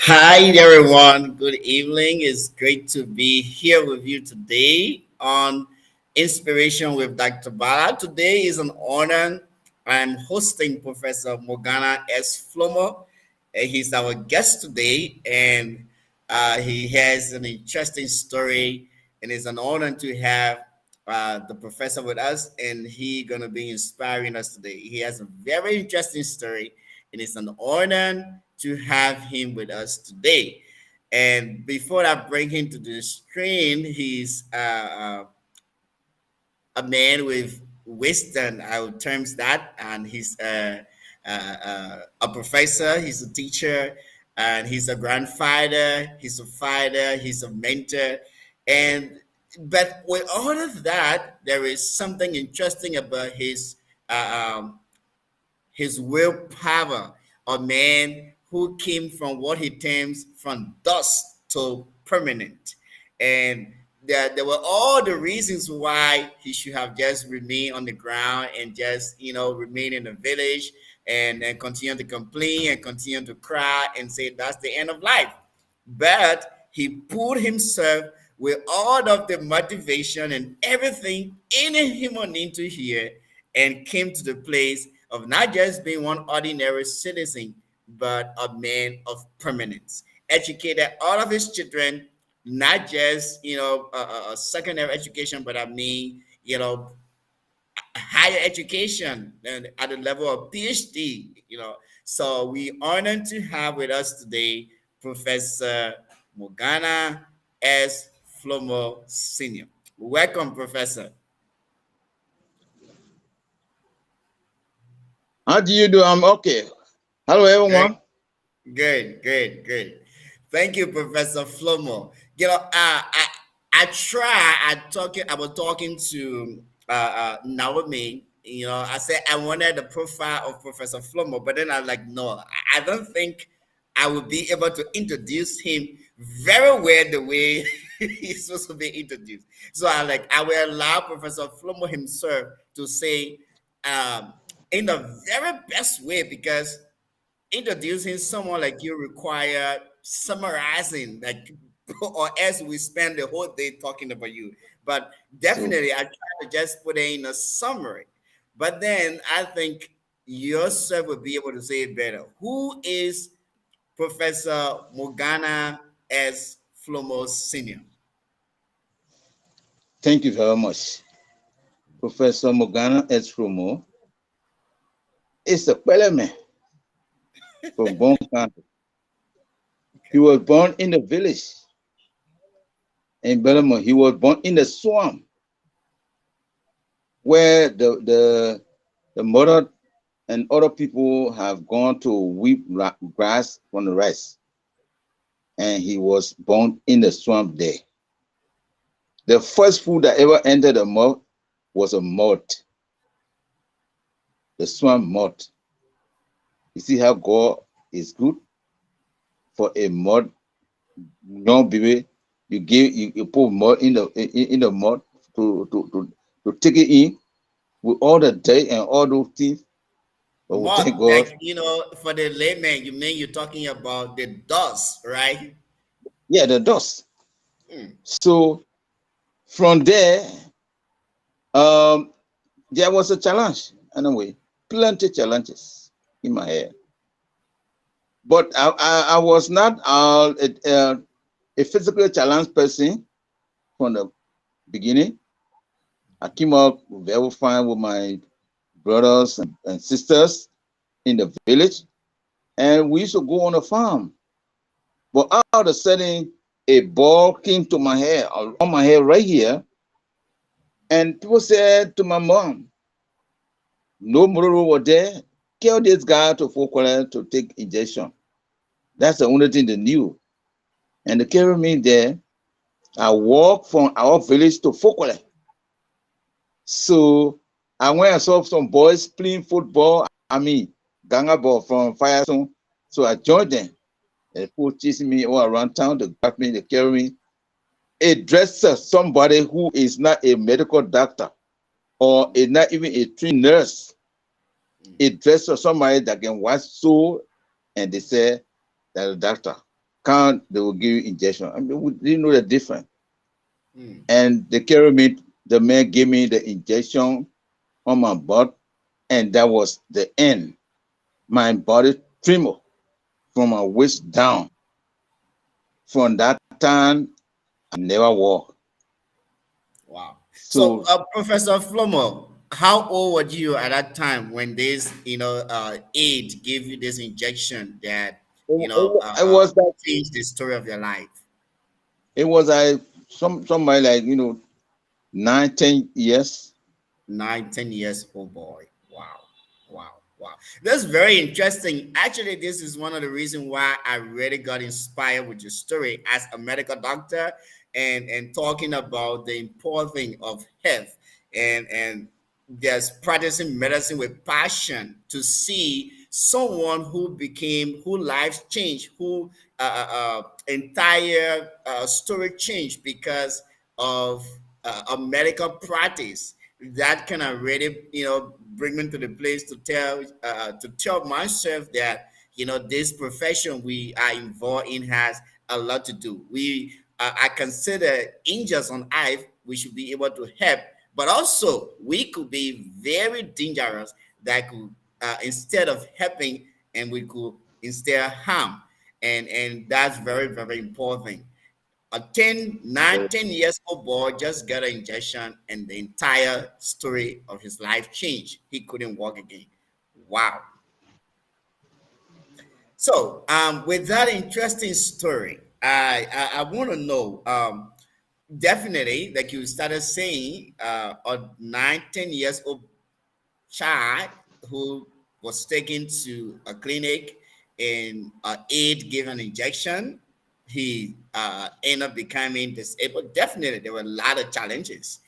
Hi everyone. Good evening. It's great to be here with you today on Inspiration with Dr. Ballah. Today is an honor. I'm hosting Professor Mogana S. Flomo. He's our guest today, and he has an interesting story. And it's an honor to have the professor with us, and he gonna be inspiring us today. He has a very interesting story, and it's an honor to have him with us today. And before I bring him to the screen, he's a man with wisdom, I would terms that, and he's a professor, he's a teacher, and he's a grandfather, he's a father, he's a mentor, and but with all of that, there is something interesting about his willpower, a man who came from what he terms from dust to permanent. And there were all the reasons why he should have just remained on the ground and just, remain in the village and continue to complain and continue to cry and say that's the end of life. But he put himself with all of the motivation and everything in him on into here and came to the place of not just being one ordinary citizen, but a man of permanence. Educated all of his children, not just a secondary education, but I mean higher education and at the level of PhD. So we honored to have with us today Professor Mogana S. Flomo Sr. Welcome, Professor. How do you do? I'm okay. Hello, Great. everyone. Good. Thank you, Professor Flomo. I was talking to Naomi. I said I wanted the profile of Professor Flomo, but then I was like, no, I don't think I would be able to introduce him very well the way he's supposed to be introduced. So I will allow Professor Flomo himself to say um, in the very best way because introducing someone like you require summarizing like or else we spend the whole day talking about you, but So, definitely I try to just put in a summary, but then I think yourself will be able to say it better. Who is Professor Mogana S. Flomo Sr.? thank you very much. Professor Mogana S. Flomo is a Peleme from Bon County. He was born in the village in Belmont. He was born in the swamp where the mother and other people have gone to weep grass from the rice. And he was born in the swamp there. The first food that ever entered the mouth was a mud, the swamp mud. You see how God is good for a mud young baby. You put mud in the mud to take it in with all the dirt and all those things. But we thank Mark, God. like for the layman, you mean you're talking about the dust, right? Yeah, the dust. Hmm. So from there, um, there was a challenge. Anyway, plenty challenges in my head. But I was not a physically challenged person from the beginning. I came up very fine with my brothers and sisters in the village, and we used to go on a farm. But all of a sudden, a ball came to my hair, on my hair right here, and people said to my mom, "No more over there. Kill this guy to Fokwale to take injection." That's the only thing they knew. And they carried me there. I walked from our village to Fokwale. So I went and saw some boys playing football. I mean, Ganga ball from Firestone. So I joined them. And people chasing me all around town. They grab me, they carry me. A dresser, somebody who is not a medical doctor or is not even a trained nurse. A dresser, somebody that can wash soul, and they say they're a doctor. count, they will give you injection. I mean, we didn't know the difference. Mm. And they carried me, the man gave me the injection on my butt, and that was the end. My body trembled from my waist down. From that time, I never walked. Wow. So, So Professor Flomo, how old were you at that time when this, aid gave you this injection that, it was like changed the story of your life? it was like somebody like 9, 10 years. 9, 10 years old boy. Wow. Wow. Wow. That's very interesting. Actually, this is one of the reasons why I really got inspired with your story as a medical doctor and talking about the importance of health and just practicing medicine with passion to see someone who lives changed, who entire story changed because of a medical practice that kind of really bring me to the place to tell myself that this profession we are involved in has a lot to do. I consider angels on earth we should be able to help, but also we could be very dangerous that could instead of helping and we could instead harm, and that's very very important. A 10 years old boy just got an injection and the entire story of his life changed. He couldn't walk again. Wow. So, with that interesting story, I want to know, definitely, like you started saying, a 9, 10 years old child who was taken to a clinic and aid gave an injection, he ended up becoming disabled. Definitely, there were a lot of challenges.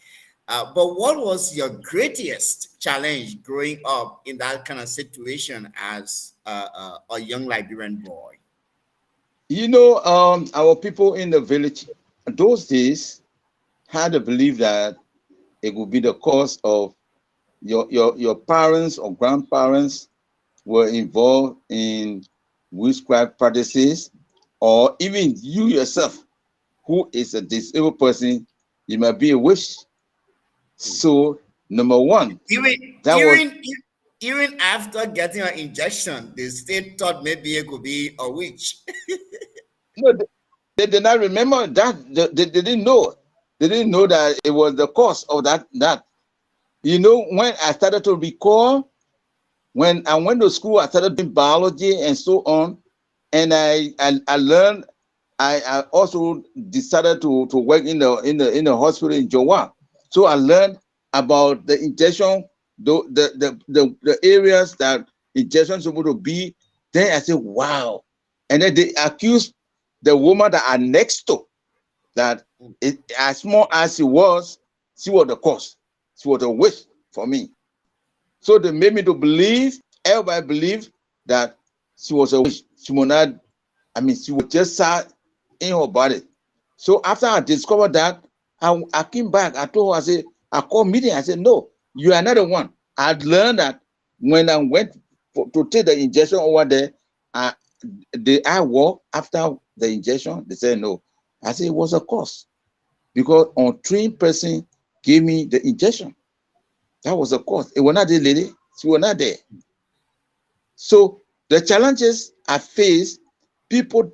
But what was your greatest challenge growing up in that kind of situation as a young Liberian boy? Our people in the village those days had a belief that it would be the cause of your parents or grandparents were involved in witchcraft practices, or even you yourself, who is a disabled person, you might be a witch. So, number one, Even that was even even after getting an injection, they still thought maybe it could be a witch. no, they did not remember that. They didn't know. They didn't know that it was the cause of that. When I started to recall, when I went to school, I started doing biology and so on, and I learned. I also decided to work in the hospital in Jowa. So I learned about the injection, the areas that injection is supposed to be. Then I said, wow. And then they accused the woman that are next to that as small as she was the cause. She was a wish for me. So they made me to believe, everybody believed that she was a witch. She was not, she was just sad in her body. So after I discovered that, I came back. I told her, I called meeting. I said, no, you are not the one. I learned that when I went to take the injection over there, I, I walk after the injection. They said, no. I said, it was a cause because untrained person gave me the injection. That was a cause. It was not the lady. She was not there. So the challenges I faced, people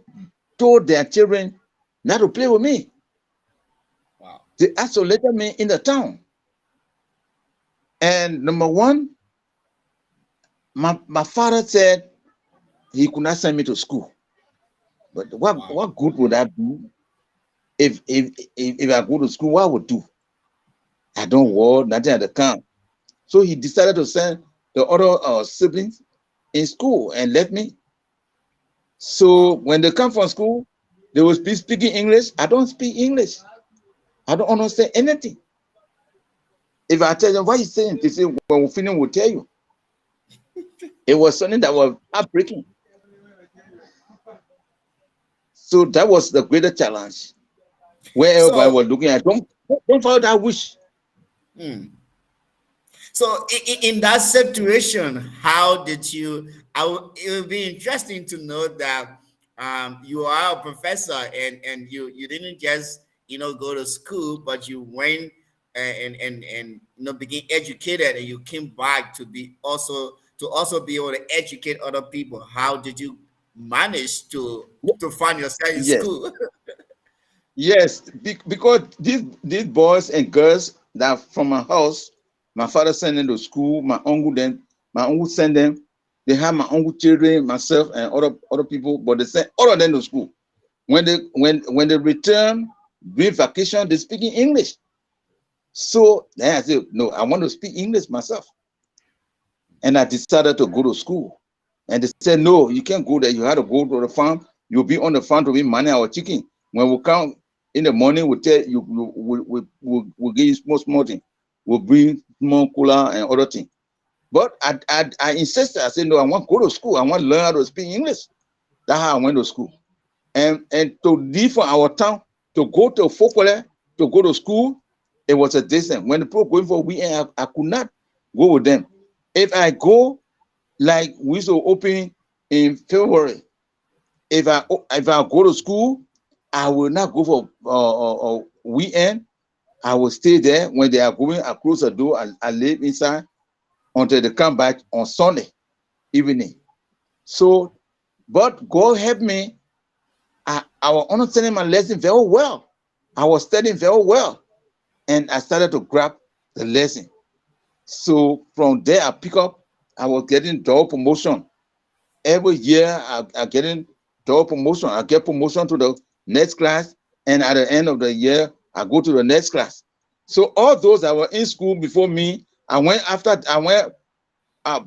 told their children not to play with me. Wow. They isolated me in the town. And number one, my father said he could not send me to school. But Wow. what good would that be if I go to school? What I would do? I don't Mm. work, nothing at the camp. So he decided to send the other siblings in school and left me. So Wow. when they come from school, they will be speaking English. I don't speak English. I don't understand anything. If I tell them what he's saying, they say, when we finish, we'll tell you. It was something that was heartbreaking. So that was the greater challenge where everybody So, was looking at. Don't follow that wish. mm, so in that situation, how did you? It would be interesting to know that you are a professor, and you didn't just go to school, but you went and begin educated, and you came back to be also be able to educate other people. How did you manage to find yourself in Yes, school? yes, because these boys and girls that are from my house, my father sent them to school. My uncle sent them. They have my uncle children, myself, and other people, but they sent all of them to school. When they return during vacation, they speak in English. So then I said, no, I want to speak English myself. And I decided to go to school. And they said, no, you can't go there. You have to go to the farm. You'll be on the farm to be managing our chicken. When we come in the morning, we'll tell you, we'll give you small thing. We'll bring small cooler and other things. But I insisted. I said, no, I want to go to school. I want to learn how to speak English. That's how I went to school. And to leave from our town to go to Fokole to go to school, it was a distance. When the people going for weekend, I could not go with them. If I go, like we used to open in February, if I go to school, I will not go for weekend. I will stay there. When they are going, I close the door. I live inside until they come back on Sunday evening. So, but God help me. I was understanding my lesson very well. I was studying very well, and I started to grab the lesson. So from there, I pick up. I was getting double promotion every year. I getting double promotion. I get promotion to the next class, and at the end of the year, I go to the next class. So all those that were in school before me, I went uh,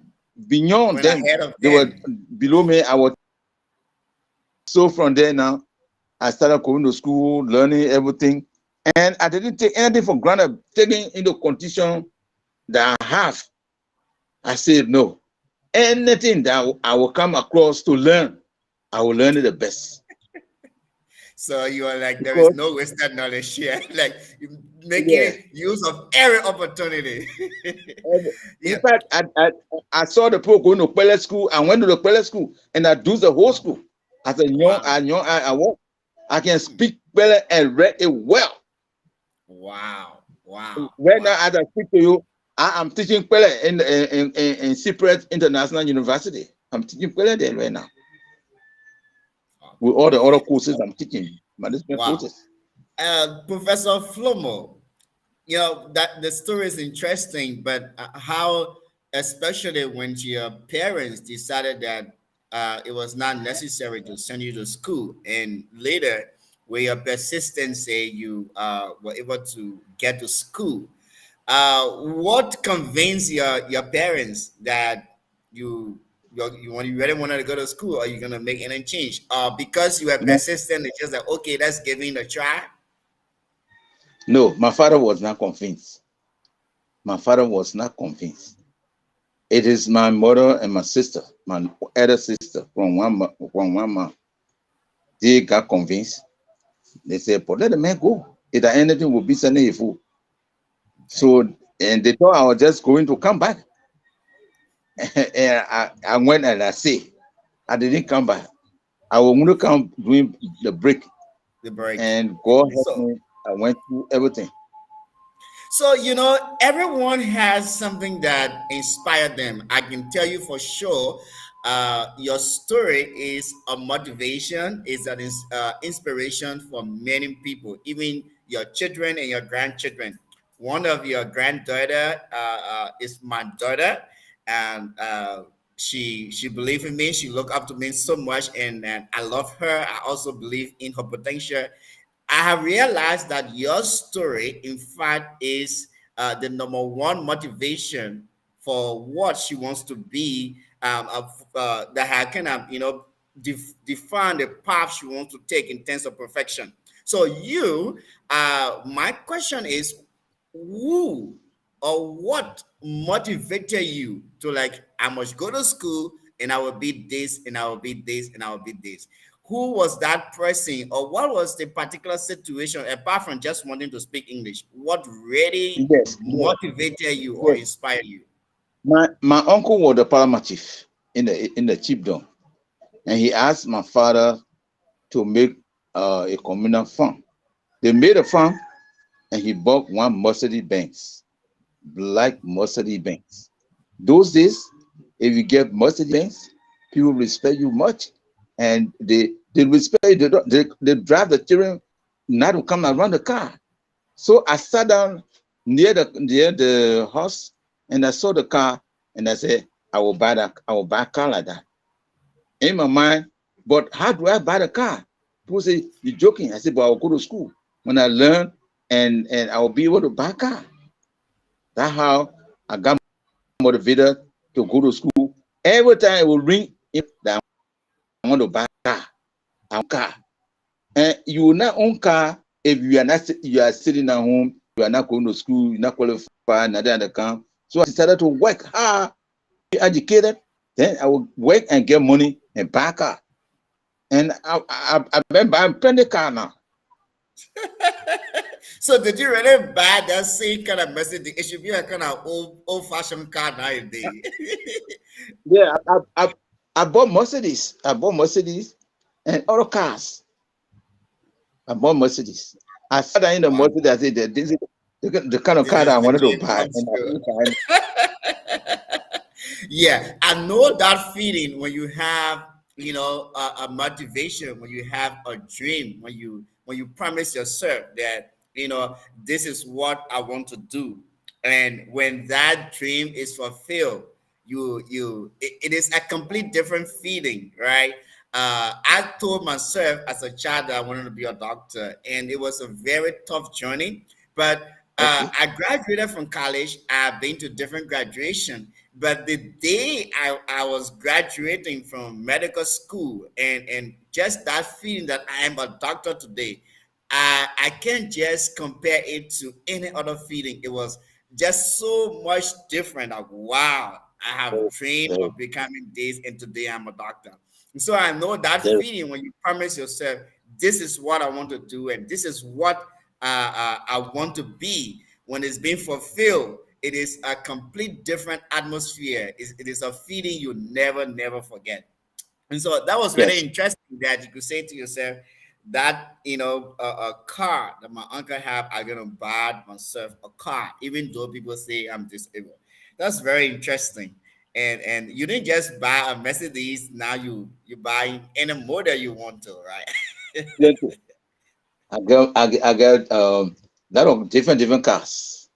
beyond Went them. ahead of They were them. below me. I was so from there now. I started going to school, learning everything, and I didn't take anything for granted. Taking into condition that I have, I said no. Anything that I will come across to learn, I will learn it the best. So you are like, there is Because no wasted knowledge here. Like you yeah, making use of every opportunity. in Yeah. fact, I saw the people going to Pele school. I went to the Pele school and I do the whole school. As a Wow. I can speak Pele and read it well. Wow. Wow. Right now, Wow. as I speak to you, I am teaching Pele in Cyprus International University. I'm teaching Pele there right now with all the other courses I'm teaching, management Wow. courses. Professor Flomo, that the story is interesting, but how, especially when your parents decided that it was not necessary to send you to school, and later with your persistence say you were able to get to school, what convinced your parents that when you really wanted to go to school, are you gonna make any change, because you were No, persistent, it's just like, okay, let's give it a try? no, my father was not convinced. My father was not convinced. It is my mother and my sister, my elder sister from one mom. They got convinced. They said, "But let the man go. If there anything will be sending a fool." Okay. So, and they thought I was just going to come back. And I went and I say, I didn't come back. I was going to come doing the break. The break. And God helped So, me. I went through everything. so everyone has something that inspired them. I can tell you for sure. Your story is a motivation, is an inspiration for many people, even your children and your grandchildren. One of your granddaughter is my daughter, and she believed in me. She looked up to me so much, and I love her. I also believe in her potential. I have realized that your story, in fact, is the number one motivation for what she wants to be. That have kind of define the path she wants to take in terms of perfection. So my question is, who or what motivated you to, like, I must go to school and I will be this and I will be this and I will be this? Who was that person, or what was the particular situation, apart from just wanting to speak English? What really Yes, yes, motivated you or yes. inspired you? My uncle was the paramount chief in the chiefdom. And he asked my father to make a communal fund. They made a fund, and he bought one Mercedes Benz, black Mercedes Benz. Those days, if you get Mercedes Benz, people respect you much, and they respect you. They drive the children not to come around the car. So I sat down near the house, and I saw the car, and I said, I will buy a car like that. In my mind, but how do I buy the car? People say, you're joking. I said, but I'll go to school. When I learn, and I'll be able to buy a car. That's how I got motivated to go to school. Every time it will ring that I want to buy a car. I want a car. And you will not own car if you are sitting at home, you are not going to school, you're not qualified, nothing the camp. So I decided to work hard, be educated, then I will work and get money and buy a car. And I've been buying plenty car now. So did you really buy that same kind of Mercedes? It should be a kind of old-fashioned car nowadays. Yeah, I bought Mercedes. I bought Mercedes and other cars. I bought Mercedes. I sat down in the Wow. Mercedes. I said that this is the kind of This car that is I the wanted to dream buy. comes true. Yeah, I know that feeling when you have, a motivation, when you have a dream, when you promise yourself that, this is what I want to do, and when that dream is fulfilled, it is a complete different feeling, right? I told myself as a child that I wanted to be a doctor, and it was a very tough journey. But Okay. I graduated from college. I've been to different graduation, but the day I was graduating from medical school, and just that feeling that I am a doctor today, I can't just compare it to any other feeling. It was just so much different. Like, wow, I have dreamed Very, of becoming this, and today I'm a doctor. And so I know that very, feeling when you promise yourself, this is what I want to do, and this is what I want to be. When it's being fulfilled, it is a complete different atmosphere. It is a feeling you never, never forget. And so that was really yes. interesting that you could say to yourself that, a car that my uncle have, I'm gonna buy myself a car, even though people say I'm disabled. That's very interesting. And you didn't just buy a Mercedes. Now you buy any model you want to, right? Plenty. I got lot of different cars.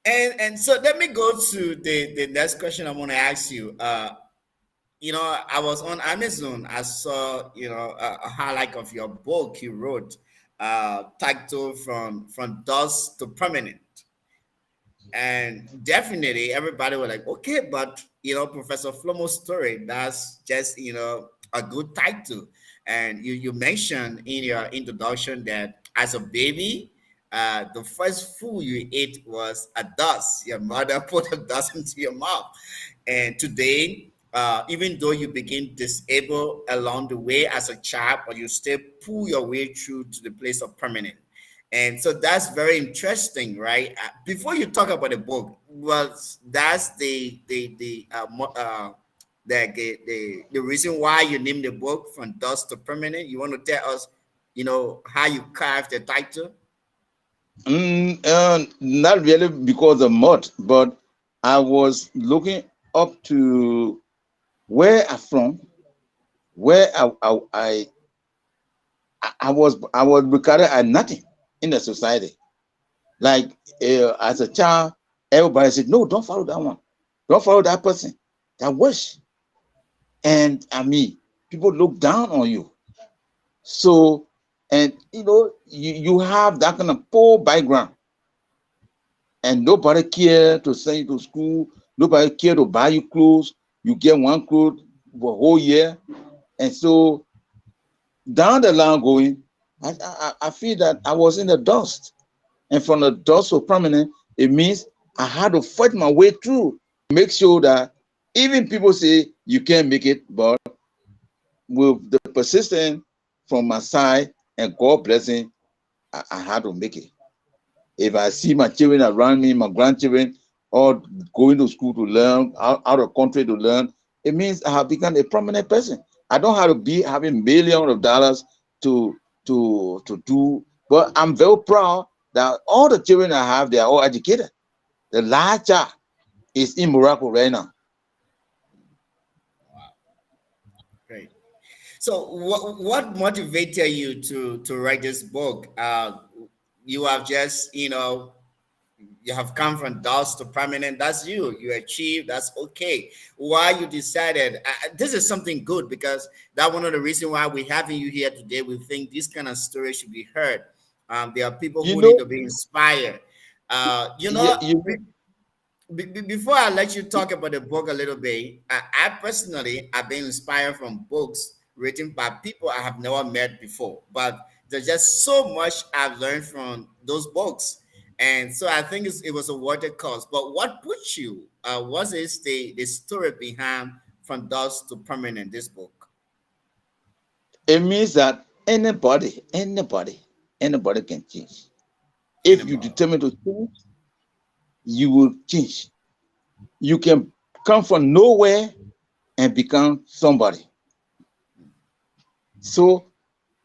And so let me go to the next question I want to ask you. I was on Amazon. I saw, a highlight of your book you wrote, titled "From Dust to Prominent." And definitely everybody was like, okay, but Professor Flomo's story, that's just a good title. And you mentioned in your introduction that as a baby, the first food you ate was a dust. Your mother put a dust into your mouth. And today, even though you begin disabled along the way as a child, but you still pull your way through to the place of permanent. And so that's very interesting, right? Before you talk about the book, well, that's the reason why you named the book "From Dust to Permanent." You want to tell us, how you carved the title? Not really because of mud, but I was looking up to where I'm from, where I was regarded as nothing in the society. Like as a child, everybody said, "No, don't follow that one. Don't follow that person. That wish." And I mean, people look down on you. So, and you have that kind of poor background, and nobody care to send you to school. Nobody care to buy you clothes. You get one clothes for a whole year, and so down the line going, I feel that I was in the dust, and from the dust to prominent, it means I had to fight my way through, make sure that even people say you can't make it, but with the persistence from my side and God blessing, I had to make it. If I see my children around me, my grandchildren, all going to school to learn, out of country to learn, it means I have become a prominent person. I don't have to be having millions of dollars to do, but I'm very proud that all the children I have, they are all educated. The last child is in Morocco right now. Great. So, what motivated you to write this book? You have just, you have come from dust to permanent. That's you. You achieved. That's okay. Why you decided this is something good, because that one of the reasons why we having you here today. We think this kind of story should be heard. There are people You who need know, to be inspired. You yeah, know, you before I let you talk about the book a little bit, I personally have been inspired from books written by people I have never met before. But there's just so much I've learned from those books, and so I think it was a worthy cause. But what put you? Was it the story behind From Dust to Permanent? This book, it means that anybody can change. If you anybody? determine to change, you will change. You can come from nowhere and become somebody. So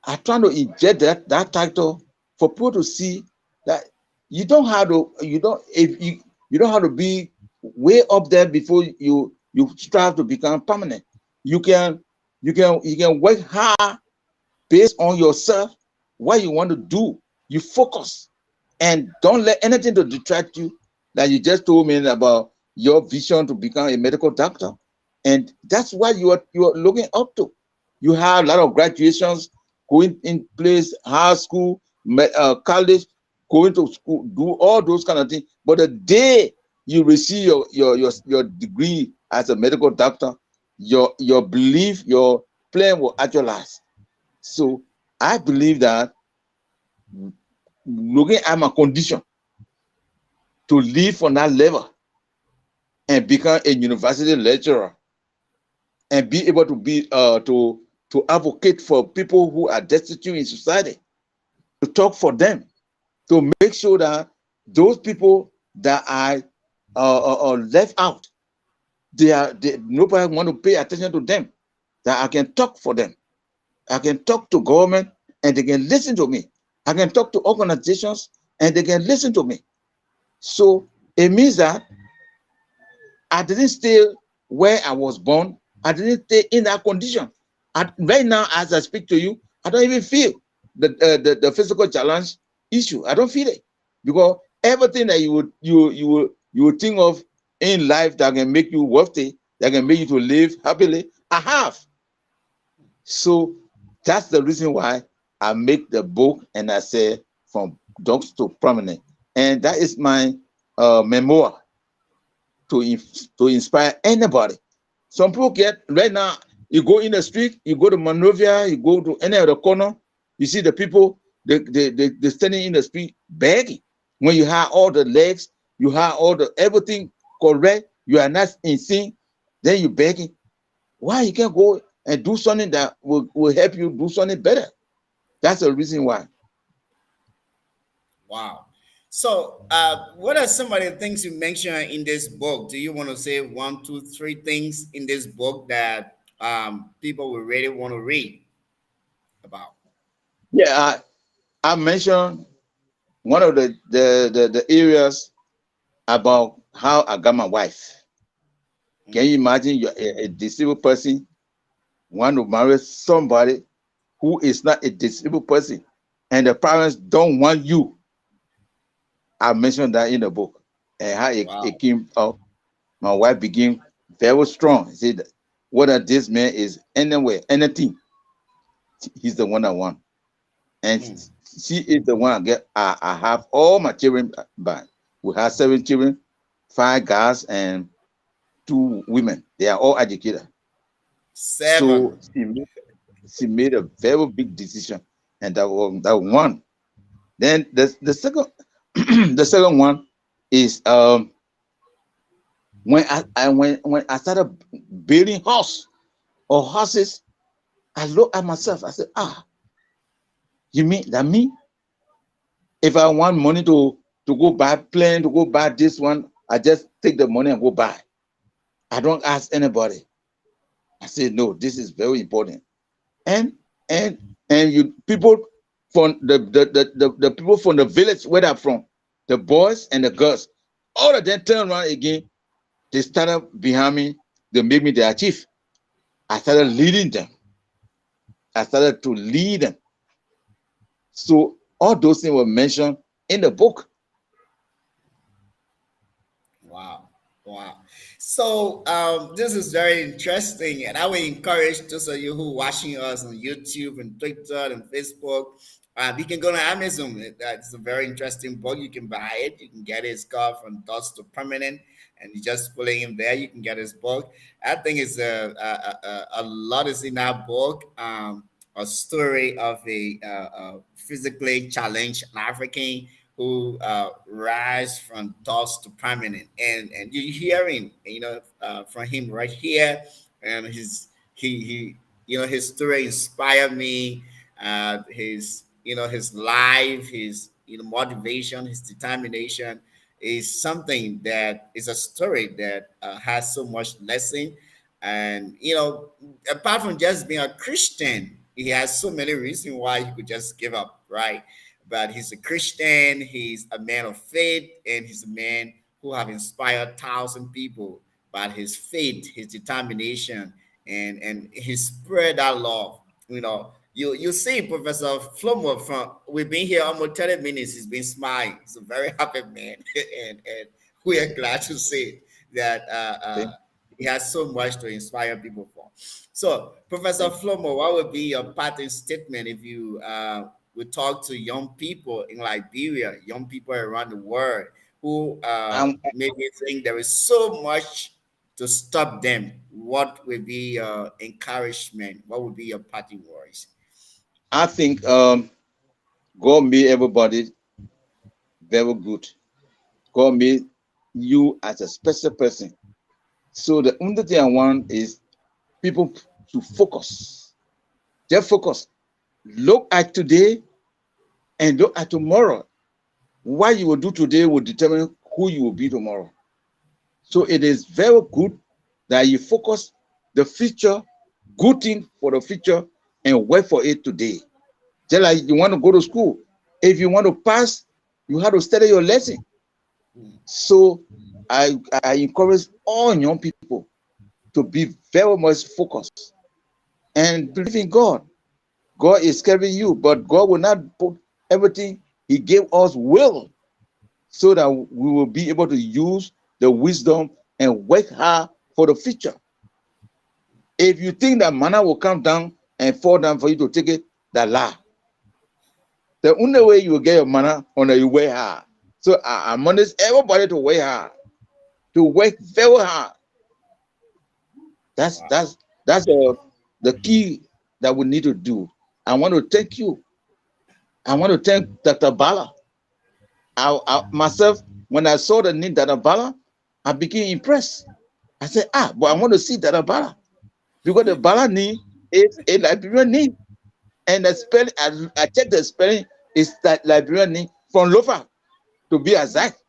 I try to inject that title for people to see that you don't if you don't have to be way up there before you strive to become permanent. You can you can work hard based on yourself, what you want to do. You focus and don't let anything to detract you. Like you just told me about your vision to become a medical doctor, and that's what you are looking up to. You have a lot of graduations going in place, high school, college, going to school, do all those kind of things. But the day you receive your degree as a medical doctor, your belief, your plan will actualize. So I believe that looking at my condition to live on that level and become a university lecturer and be able to be to advocate for people who are destitute in society, to talk for them, to make sure that those people that are left out, nobody want to pay attention to them, that I can talk for them. I can talk to government and they can listen to me. I can talk to organizations and they can listen to me. So it means that I didn't stay where I was born. I didn't stay in that condition. Right now, as I speak to you, I don't even feel the physical challenge issue. I don't feel it, because everything that you would think of in life that can make you worthy, that can make you to live happily, I have. So that's the reason why I make the book and I say from dogs to prominent. And that is my memoir to inspire anybody. Some people get right now, you go in the street, you go to Monrovia, you go to any other corner, you see the people, they standing in the street begging. When you have all the legs, you have all the everything correct, you are not insane, then you begging. Why you can't go and do something that will help you do something better? That's the reason why. Wow. So, what are some of the things you mentioned in this book? Do you want to say one, two, three things in this book that people will really want to read about? Yeah, I mentioned one of the areas about how I got my wife. Can you Mhm. imagine you're a disabled person want to marry somebody who is not a disabled person, and the parents don't want you? I mentioned that in the book, and how it Wow. came up. My wife became very strong. She said, whether this man is anywhere, anything, he's the one I want. And Mhm. she is the one I get. I have all my children by. We have 7 children, 5 guys and 2 women. They are all educated. So Seven. she made a very big decision, and that one. Then the second the second one is when I started building house or houses, I look at myself. I said, you mean that me? If I want money to go buy plane, to go buy this one, I just take the money and go buy. I don't ask anybody. I said, no, this is very important. And and and you people from the people from the village where they're from, the boys and the girls, all of them turned around again. They started behind me. They made me their chief. I started Wow. leading them. I started to lead them. So all those things were mentioned in the book. Wow. Wow. So this is very interesting, and I would encourage those of you who are watching us on YouTube and Twitter and Facebook. You can go to Amazon. It's a very interesting book. You can buy it. You can get it. It's called From Dust to Permanent, and you just put it in there. You can get his book. I think it's a lot is in that book. A story of a physically challenged African who rise from dust to permanent, and you're hearing, from him right here, and he his story inspired me. His his life, his motivation, his determination is something that is a story that has so much lesson. And apart from just being a Christian, he has so many reasons why he could just give up, right? But he's a Christian, he's a man of faith, and he's a man who have inspired thousand people by his faith, his determination, and he spread that love. You see Professor Flomo, from we've been here almost 30 minutes, he's been smiling. He's a very happy man, and we are glad to see that Okay. he has so much to inspire people for. So, Professor Thank you. Flomo, what would be your parting statement if you would talk to young people in Liberia, young people around the world who Um, maybe think there is so much to stop them? What would be your encouragement? What would be your parting words? I think God made everybody very good. God made you as a special person. So the only thing I want is people to focus. Just focus. Look at today and look at tomorrow. What you will do today will determine who you will be tomorrow. So it is very good that you focus the future, good thing for the future, and work for it today. Just like you want to go to school. If you want to pass, you have to study your lesson. So I encourage all young people to be very much focused and believe in God. God is carrying you, but God will not put everything He gave us will, so that we will be able to use the wisdom and work hard for the future. If you think that manna will come down and fall down for you to take it, that lie. The only way you will get your manna on you work hard. So I admonish everybody to work hard, to work very hard. That's Wow. that's that's the key that we need to do. I want to thank you. I want to thank Dr. Ballah. Myself, when I saw the name Dr. Ballah, I became impressed. I said, but I want to see Dr. Ballah, because the Ballah name is a Liberian name. And the spelling, I checked the spelling, is that Liberian name from Lofa, to be exact.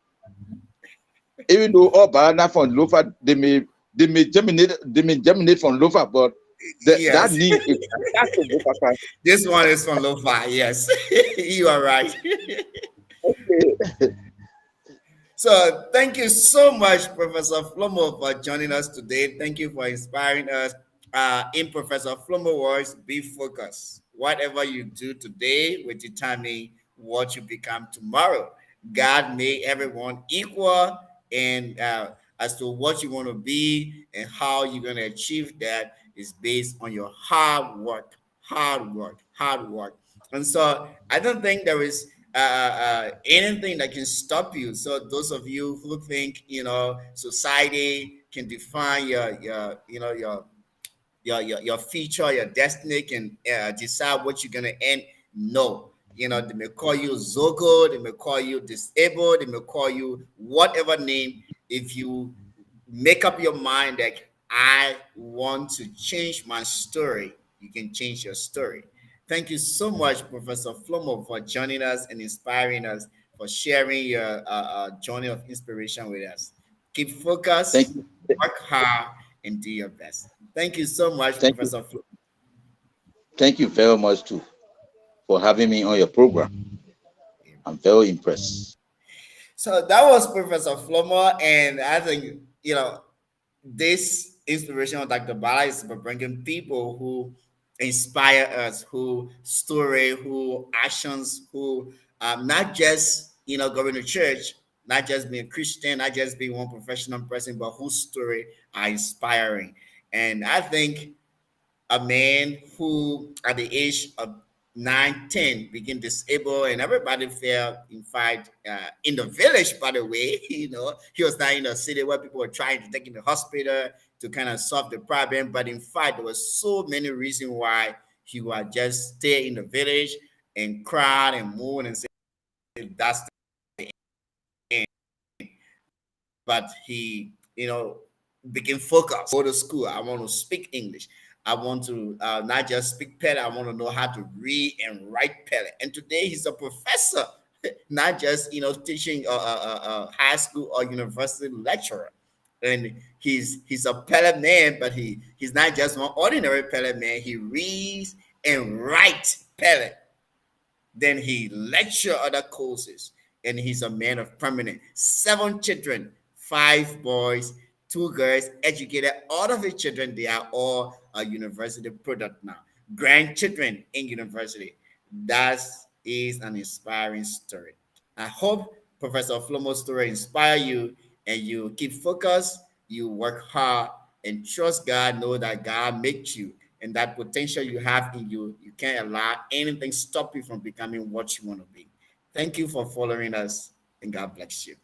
Even though all banana from Lofa, they may germinate from Lofa, but that Yes, name is attached to Lofa. this one is from Lofa. Yes, you are right. Okay. So thank you so much, Professor Flomo, for joining us today. Thank you for inspiring us. In Professor Flomo words, be focused. Whatever you do today will determine what you become tomorrow. God made everyone equal, and as to what you want to be and how you're going to achieve that is based on your hard work, hard work, hard work. And so I don't think there is anything that can stop you. So those of you who think society can define your future, your destiny, can decide what you're gonna end. No, they may call you Zogo, they may call you disabled, they may call you whatever name. If you make up your mind that I want to change my story, you can change your story. Thank you so much, Professor Flomo, for joining us and inspiring us, for sharing your journey of inspiration with us. Keep Thank focused, you. work hard, and do your best. Thank you so much, Thank you. Professor Flo. Thank you very much too for having me on your program. I'm very impressed. So that was Professor Flomo, and I think this inspiration of Dr. Ballah is about bringing people who inspire us, who story, who actions, who not just going to church, not just being Christian, not just being one professional person, but whose story are inspiring. And I think a man who at the age of 9, 10 became disabled and everybody fell in fact in the village, by the way. He was not in a city where people were trying to take him to the hospital to kind of solve the problem, but in fact there was so many reasons why he would just stay in the village and cry and moan and say that's the end. But he, became focused. Go to school. I want to speak English. I want to not just speak Pele. I want to know how to read and write Pele. And today he's a professor, not just teaching a high school or university lecturer. And he's a Pele man, but he's not just one ordinary Pele man. He reads and writes Pele. Then he lecture other courses, and he's a man of permanent. 7 children, 5 boys, 2 girls, educated. All of his children, they are all a university product now. Grandchildren in university. That is an inspiring story. I hope Professor Flomo's story inspire you and you keep focused, you work hard, and trust God, know that God makes you and that potential you have in you, you can't allow anything stop you from becoming what you want to be. Thank you for following us, and God bless you.